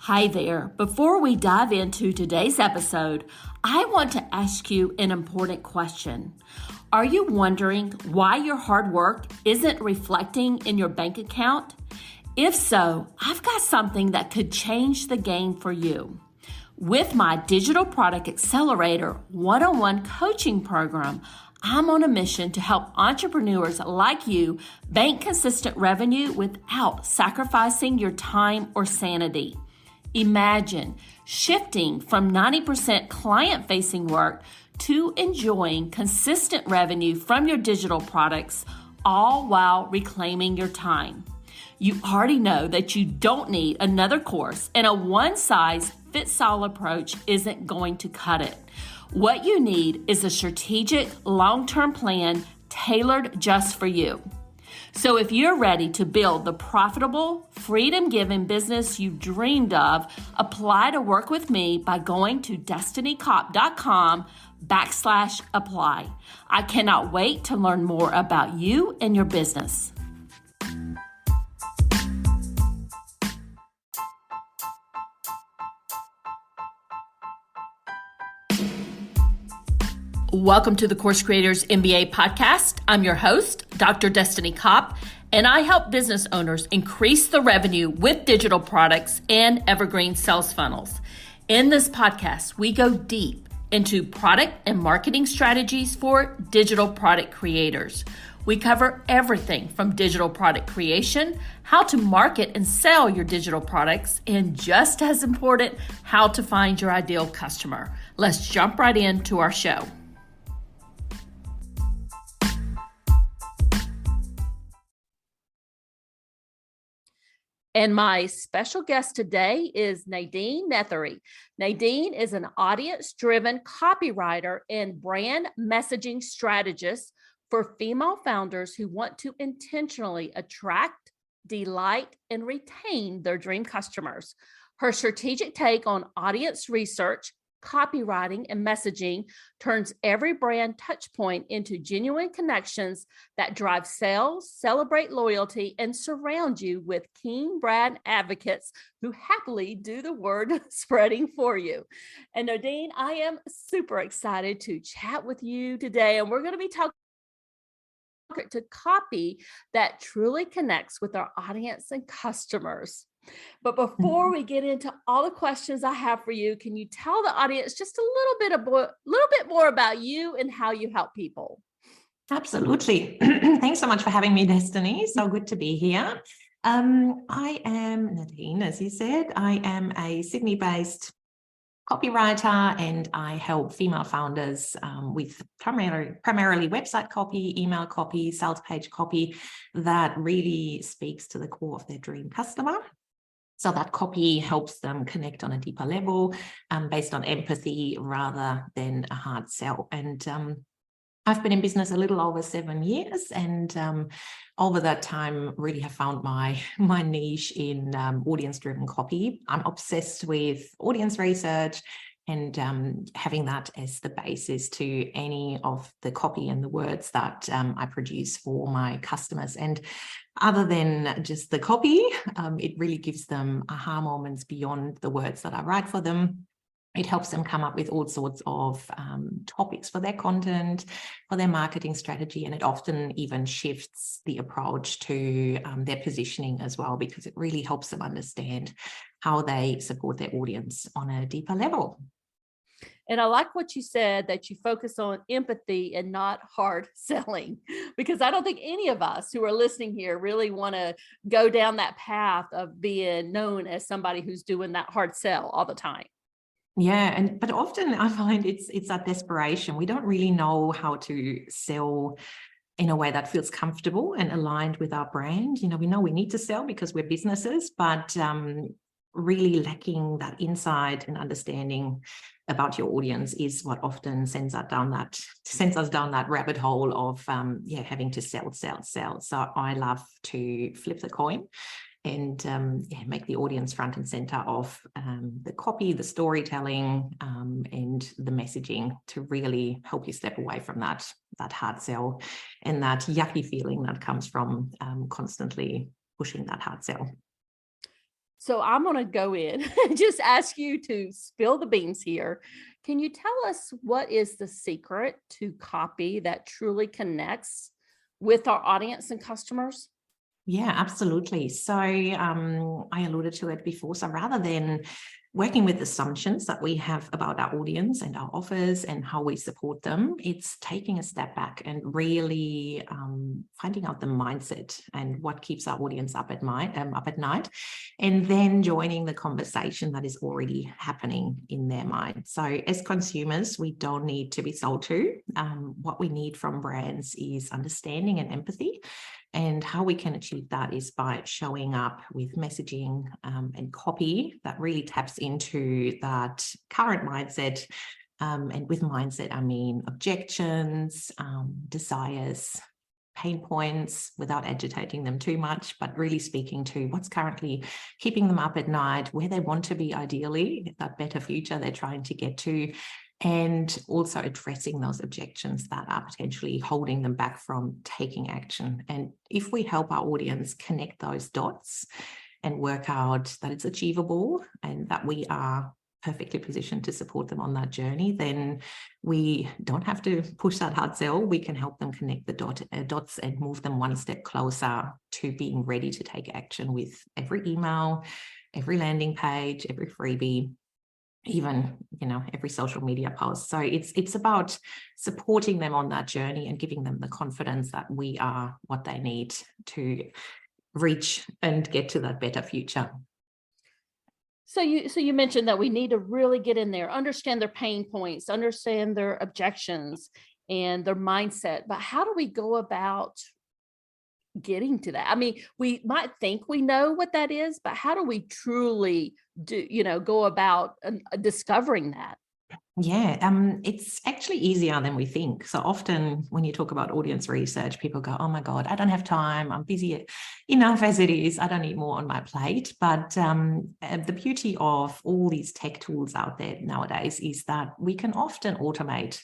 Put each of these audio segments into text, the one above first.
Hi there. Before we dive into today's episode, I want to ask you an important question. Are you wondering why your hard work isn't reflecting in your bank account? If so, I've got something that could change the game for you. With my Digital Product Accelerator one-on-one coaching program, I'm on a mission to help entrepreneurs like you bank consistent revenue without sacrificing your time or sanity. Imagine shifting from 90% client-facing work to enjoying consistent revenue from your digital products, all while reclaiming your time. You already know that you don't need another course, and a one-size-fits-all approach isn't going to cut it. What you need is a strategic, long-term plan tailored just for you. So if you're ready to build the profitable, freedom-giving business you've dreamed of, apply to work with me by going to destinycop.com/apply. I cannot wait to learn more about you and your business. Welcome to the Course Creators MBA podcast. I'm your host, Dr. Destiny Cop, and I help business owners increase the revenue with digital products and evergreen sales funnels. In this podcast, we go deep into product and marketing strategies for digital product creators. We cover everything from digital product creation, how to market and sell your digital products, and just as important, how to find your ideal customer. Let's jump right into our show. And my special guest today is Nadine Nethery. Nadine is an audience-driven copywriter and brand messaging strategist for female founders who want to intentionally attract, delight, and retain their dream customers. Her strategic take on audience research, copywriting, and messaging turns every brand touch point into genuine connections that drive sales, celebrate loyalty, and surround you with keen brand advocates who happily do the word spreading for you. And Nadine, I am super excited to chat with you today, and we're going to be talking to copy that truly connects with our audience and customers. But before we get into all the questions I have for you, can you tell the audience just a little bit more about you and how you help people? Absolutely. Thanks so much for having me, Destiny. So good to be here. I am Nadine, as you said. I am a Sydney-based copywriter, and I help female founders with primarily website copy, email copy, sales page copy that really speaks to the core of their dream customer. So that copy helps them connect on a deeper level based on empathy rather than a hard sell. And I've been in business a little over 7 years, and over that time really have found my niche in audience-driven copy. I'm obsessed with audience research and having that as the basis to any of the copy and the words that I produce for my customers. And other than just the copy, it really gives them aha moments beyond the words that I write for them. It helps them come up with all sorts of topics for their content, for their marketing strategy, and it often even shifts the approach to their positioning as well, because it really helps them understand how they support their audience on a deeper level. And I like what you said, that you focus on empathy and not hard selling, because I don't think any of us who are listening here really want to go down that path of being known as somebody who's doing that hard sell all the time. Yeah, but often I find it's that desperation. We don't really know how to sell in a way that feels comfortable and aligned with our brand. We know we need to sell because we're businesses, but really lacking that insight and understanding about your audience is what often sends us down that rabbit hole of having to sell. So I love to flip the coin and make the audience front and center of the copy, the storytelling, and the messaging to really help you step away from that hard sell and that yucky feeling that comes from constantly pushing that hard sell. So I'm going to go in and just ask you to spill the beans here. Can you tell us what is the secret to copy that truly connects with our audience and customers? Yeah, absolutely. So I alluded to it before. So rather than working with assumptions that we have about our audience and our offers and how we support them, it's taking a step back and really finding out the mindset and what keeps our audience up at night, and then joining the conversation that is already happening in their mind. So as consumers, we don't need to be sold to. What we need from brands is understanding and empathy. And how we can achieve that is by showing up with messaging and copy that really taps into that current mindset. And with mindset, I mean objections, desires, pain points, without agitating them too much, but really speaking to what's currently keeping them up at night, where they want to be ideally, that better future they're trying to get to, and also addressing those objections that are potentially holding them back from taking action. And if we help our audience connect those dots and work out that it's achievable and that we are perfectly positioned to support them on that journey, then we don't have to push that hard sell. We can help them connect the dots and move them one step closer to being ready to take action with every email, every landing page, every freebie, even, every social media post. So it's about supporting them on that journey and giving them the confidence that we are what they need to reach and get to that better future. So you mentioned that we need to really get in there, understand their pain points, understand their objections and their mindset. But how do we go about getting to that? I mean, we might think we know what that is, but how do we truly go about discovering that? Yeah, it's actually easier than we think. So often when you talk about audience research, people go, oh my God, I don't have time. I'm busy enough as it is. I don't need more on my plate. But the beauty of all these tech tools out there nowadays is that we can often automate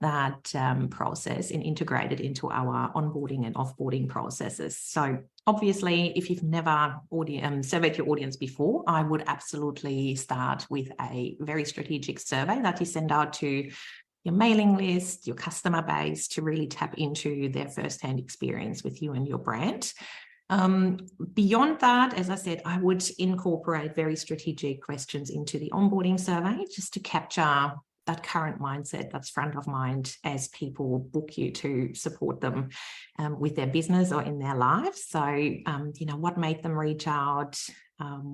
that process and integrate it into our onboarding and offboarding processes. So obviously, if you've never surveyed your audience before, I would absolutely start with a very strategic survey that you send out to your mailing list, your customer base, to really tap into their firsthand experience with you and your brand. Beyond that, as I said, I would incorporate very strategic questions into the onboarding survey just to capture that current mindset that's front of mind as people book you to support them with their business or in their lives. So, what made them reach out?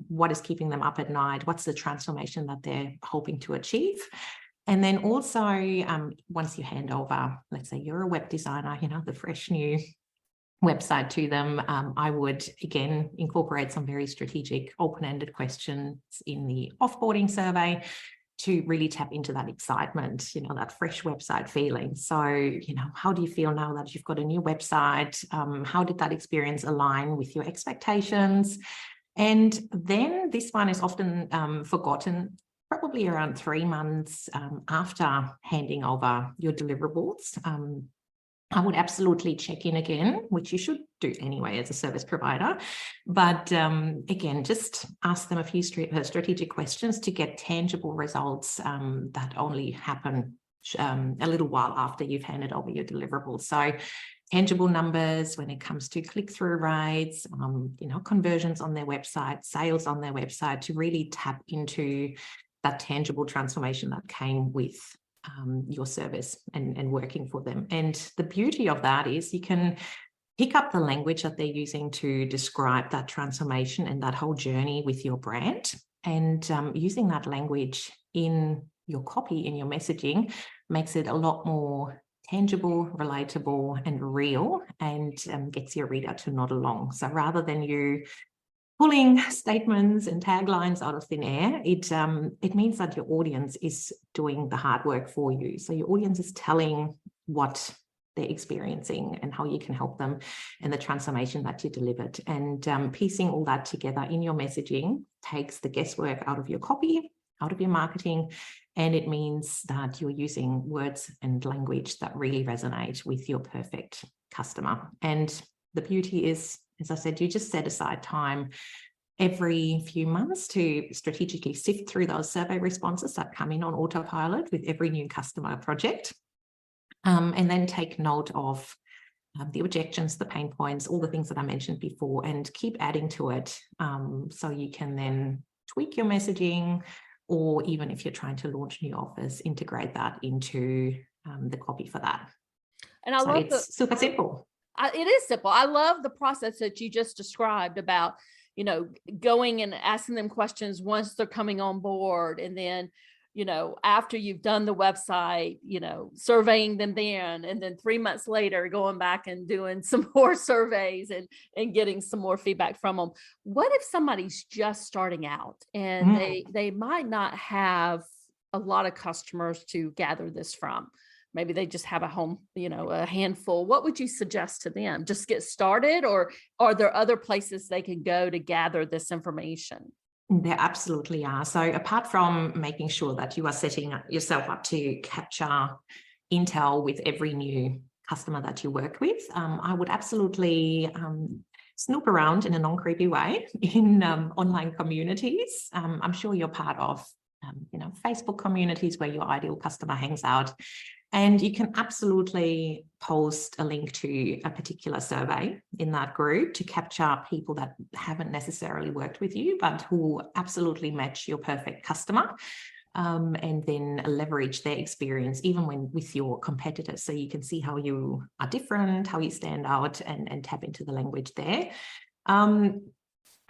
What is keeping them up at night? What's the transformation that they're hoping to achieve? And then also, once you hand over, let's say you're a web designer, the fresh new website to them, I would again incorporate some very strategic open-ended questions in the offboarding survey to really tap into that excitement, that fresh website feeling. So, how do you feel now that you've got a new website? How did that experience align with your expectations? And then this one is often forgotten, probably around 3 months after handing over your deliverables. I would absolutely check in again, which you should do anyway as a service provider. But again, just ask them a few strategic questions to get tangible results that only happen a little while after you've handed over your deliverables. So tangible numbers when it comes to click-through rates, conversions on their website, sales on their website, to really tap into that tangible transformation that came with your service and working for them. And the beauty of that is you can pick up the language that they're using to describe that transformation and that whole journey with your brand, and using that language in your copy, in your messaging, makes it a lot more tangible, relatable, and real, and gets your reader to nod along. So rather than you pulling statements and taglines out of thin air, it means that your audience is doing the hard work for you. So your audience is telling what they're experiencing and how you can help them, and the transformation that you delivered. And piecing all that together in your messaging takes the guesswork out of your copy, out of your marketing, and it means that you're using words and language that really resonate with your perfect customer. And the beauty is, as I said, you just set aside time every few months to strategically sift through those survey responses that come in on autopilot with every new customer project, and then take note of the objections, the pain points, all the things that I mentioned before, and keep adding to it, so you can then tweak your messaging, or even if you're trying to launch new offers, integrate that into the copy for that. And I love it's super simple. It is simple. I love the process that you just described about, going and asking them questions once they're coming on board. And then, after you've done the website, surveying them then, and then 3 months later, going back and doing some more surveys and getting some more feedback from them. What if somebody's just starting out and they might not have a lot of customers to gather this from? Maybe they just have a home, a handful. What would you suggest to them? Just get started, or are there other places they can go to gather this information? There absolutely are. So apart from making sure that you are setting yourself up to capture intel with every new customer that you work with, I would absolutely snoop around in a non-creepy way in online communities. I'm sure you're part of Facebook communities where your ideal customer hangs out. And you can absolutely post a link to a particular survey in that group to capture people that haven't necessarily worked with you, but who absolutely match your perfect customer, and then leverage their experience even when with your competitors. So you can see how you are different, how you stand out, and tap into the language there.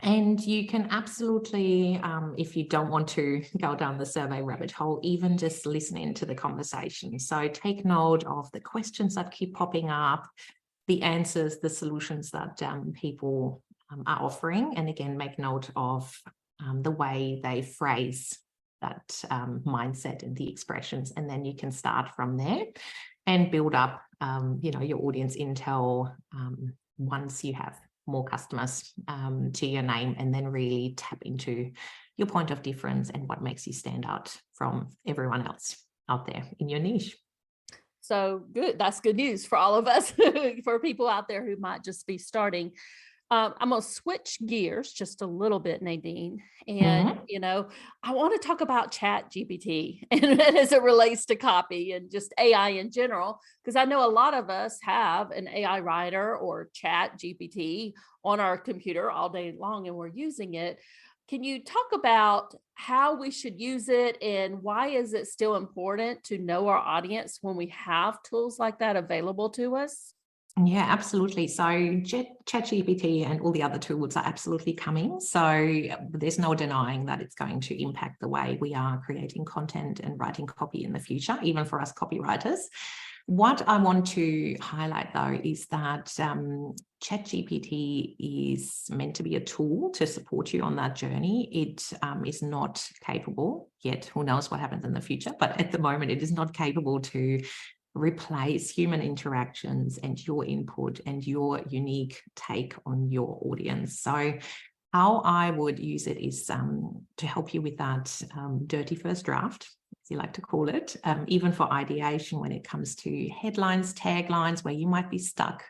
And you can absolutely, if you don't want to go down the survey rabbit hole, even just listen into the conversation. So take note of the questions that keep popping up, the answers, the solutions that people are offering. And again, make note of the way they phrase that mindset and the expressions. And then you can start from there and build up, your audience intel once you have more customers to your name, and then really tap into your point of difference and what makes you stand out from everyone else out there in your niche. So good. That's good news for all of us, for people out there who might just be starting. I'm going to switch gears just a little bit, Nadine. And, I want to talk about Chat GPT and as it relates to copy and just AI in general, because I know a lot of us have an AI writer or Chat GPT on our computer all day long, and we're using it. Can you talk about how we should use it, and why is it still important to know our audience when we have tools like that available to us? Yeah, absolutely. So ChatGPT and all the other tools are absolutely coming. So there's no denying that it's going to impact the way we are creating content and writing copy in the future, even for us copywriters. What I want to highlight, though, is that ChatGPT is meant to be a tool to support you on that journey. It is not capable yet. Who knows what happens in the future? But at the moment, it is not capable to replace human interactions and your input and your unique take on your audience. So how I would use it is to help you with that dirty first draft, as you like to call it, even for ideation when it comes to headlines, taglines, where you might be stuck,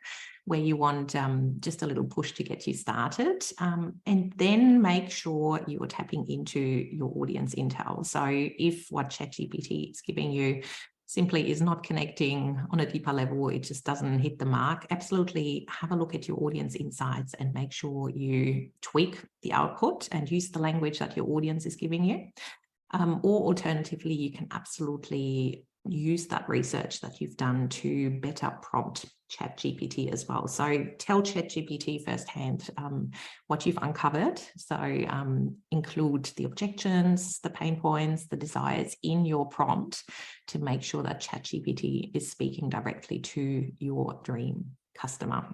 where you want just a little push to get you started, and then make sure you're tapping into your audience intel. So if what ChatGPT is giving you simply is not connecting on a deeper level, it just doesn't hit the mark, absolutely have a look at your audience insights and make sure you tweak the output and use the language that your audience is giving you. Or alternatively, you can absolutely use that research that you've done to better prompt ChatGPT as well. So tell ChatGPT firsthand what you've uncovered. So include the objections, the pain points, the desires in your prompt to make sure that ChatGPT is speaking directly to your dream customer.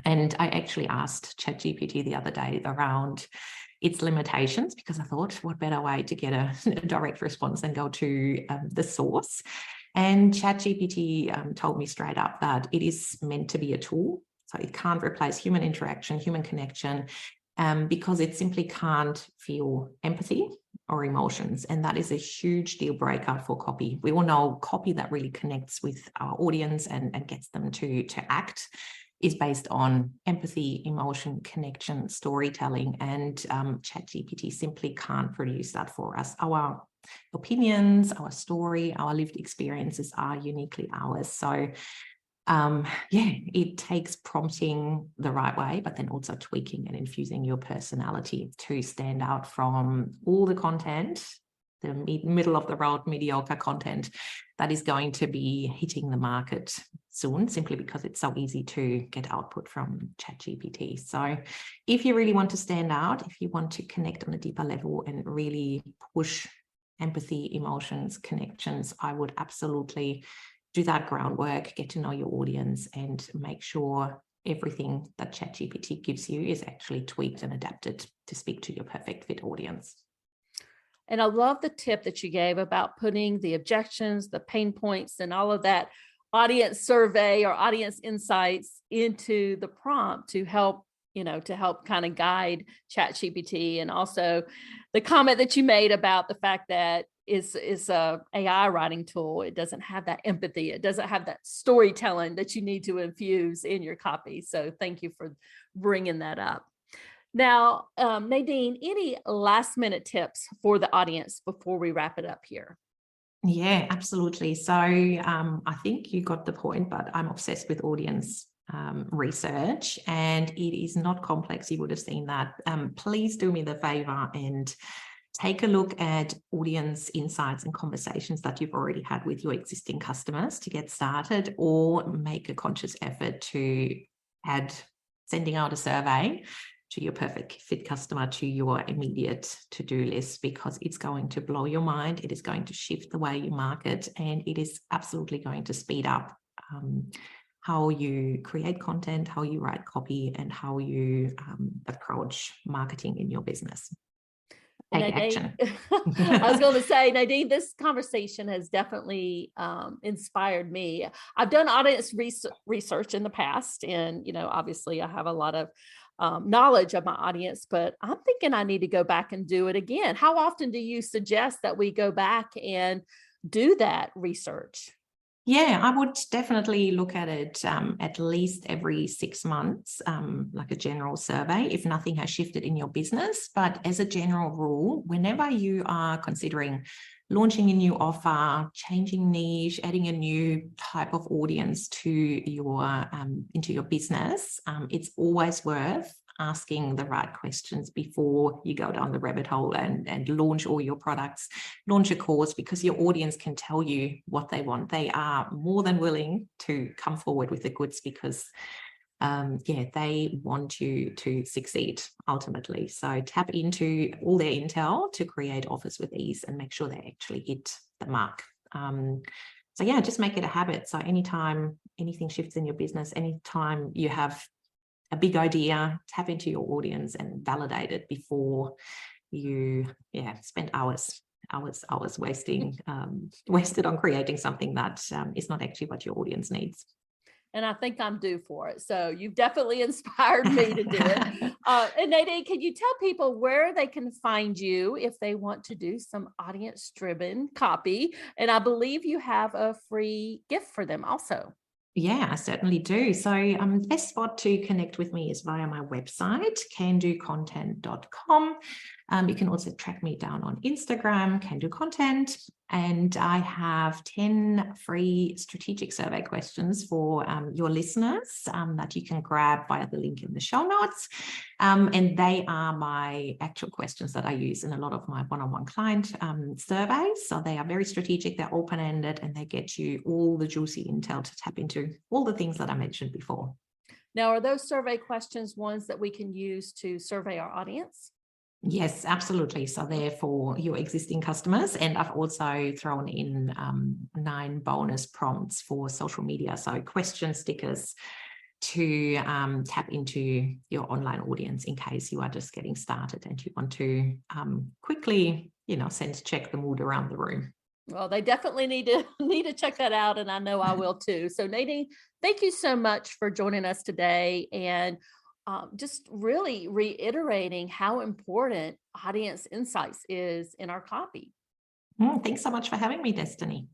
And I actually asked ChatGPT the other day around its limitations, because I thought, what better way to get a direct response than go to the source? And ChatGPT told me straight up that it is meant to be a tool. So it can't replace human interaction, human connection, because it simply can't feel empathy or emotions. And that is a huge deal breaker for copy. We all know copy that really connects with our audience and gets them to act is based on empathy, emotion, connection, storytelling, and Chat GPT simply can't produce that for us. Our opinions, our story, our lived experiences are uniquely ours. So it takes prompting the right way, but then also tweaking and infusing your personality to stand out from all the content, the middle of the road mediocre content that is going to be hitting the market soon, simply because it's so easy to get output from ChatGPT. So if you really want to stand out, if you want to connect on a deeper level and really push empathy, emotions, connections, I would absolutely do that groundwork, get to know your audience, and make sure everything that ChatGPT gives you is actually tweaked and adapted to speak to your perfect fit audience. And I love the tip that you gave about putting the objections, the pain points, and all of that audience survey or audience insights into the prompt to help kind of guide ChatGPT. And also the comment that you made about the fact that is a AI writing tool. It doesn't have that empathy. It doesn't have that storytelling that you need to infuse in your copy. So thank you for bringing that up. Now, Nadine, any last minute tips for the audience before we wrap it up here? Yeah, absolutely. So I think you got the point, but I'm obsessed with audience research, and it is not complex. You would have seen that. Please do me the favor and take a look at audience insights and conversations that you've already had with your existing customers to get started, or make a conscious effort to add sending out a survey to your perfect fit customer to your immediate to-do list, because it's going to blow your mind. It is going to shift the way you market, and it is absolutely going to speed up how you create content, how you write copy, and how you approach marketing in your business. Take action. I was going to say, Nadine, this conversation has definitely inspired me. I've done audience research in the past, and obviously I have a lot of knowledge of my audience, but I'm thinking I need to go back and do it again. How often do you suggest that we go back and do that research? Yeah, I would definitely look at it at least every 6 months, like a general survey, if nothing has shifted in your business. But as a general rule, whenever you are considering launching a new offer, changing niche, adding a new type of audience to your into your business, it's always worth asking the right questions before you go down the rabbit hole and launch all your products, launch a course, because your audience can tell you what they want. They are more than willing to come forward with the goods, because they want you to succeed ultimately. So tap into all their intel to create offers with ease and make sure they actually hit the mark. Just make it a habit. So anytime anything shifts in your business, anytime you have a big idea, tap into your audience and validate it before you spend hours wasted on creating something that is not actually what your audience needs. And I think I'm due for it. So you've definitely inspired me to do it. And Nadine, can you tell people where they can find you if they want to do some audience-driven copy? And I believe you have a free gift for them also. Yeah, I certainly do. So the best spot to connect with me is via my website, candocontent.com. You can also track me down on Instagram, Can Do Content. And I have 10 free strategic survey questions for your listeners that you can grab via the link in the show notes. And they are my actual questions that I use in a lot of my one-on-one client surveys. So they are very strategic, they're open-ended, and they get you all the juicy intel to tap into all the things that I mentioned before. Now, are those survey questions ones that we can use to survey our audience? Yes, absolutely. So they're for your existing customers. And I've also thrown in 9 bonus prompts for social media. So question stickers to tap into your online audience in case you are just getting started and you want to quickly, sense check the mood around the room. Well, they definitely need to check that out, and I know I will too. So Nadine, thank you so much for joining us today, and just really reiterating how important audience insights is in our copy. Thanks so much for having me, Destiny.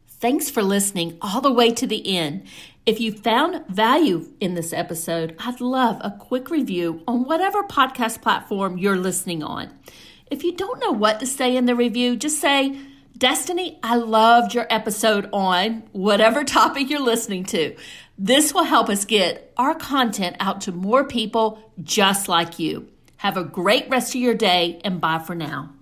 Thanks for listening all the way to the end. If you found value in this episode, I'd love a quick review on whatever podcast platform you're listening on. If you don't know what to say in the review, just say, Destiny, I loved your episode on whatever topic you're listening to. This will help us get our content out to more people just like you. Have a great rest of your day, and bye for now.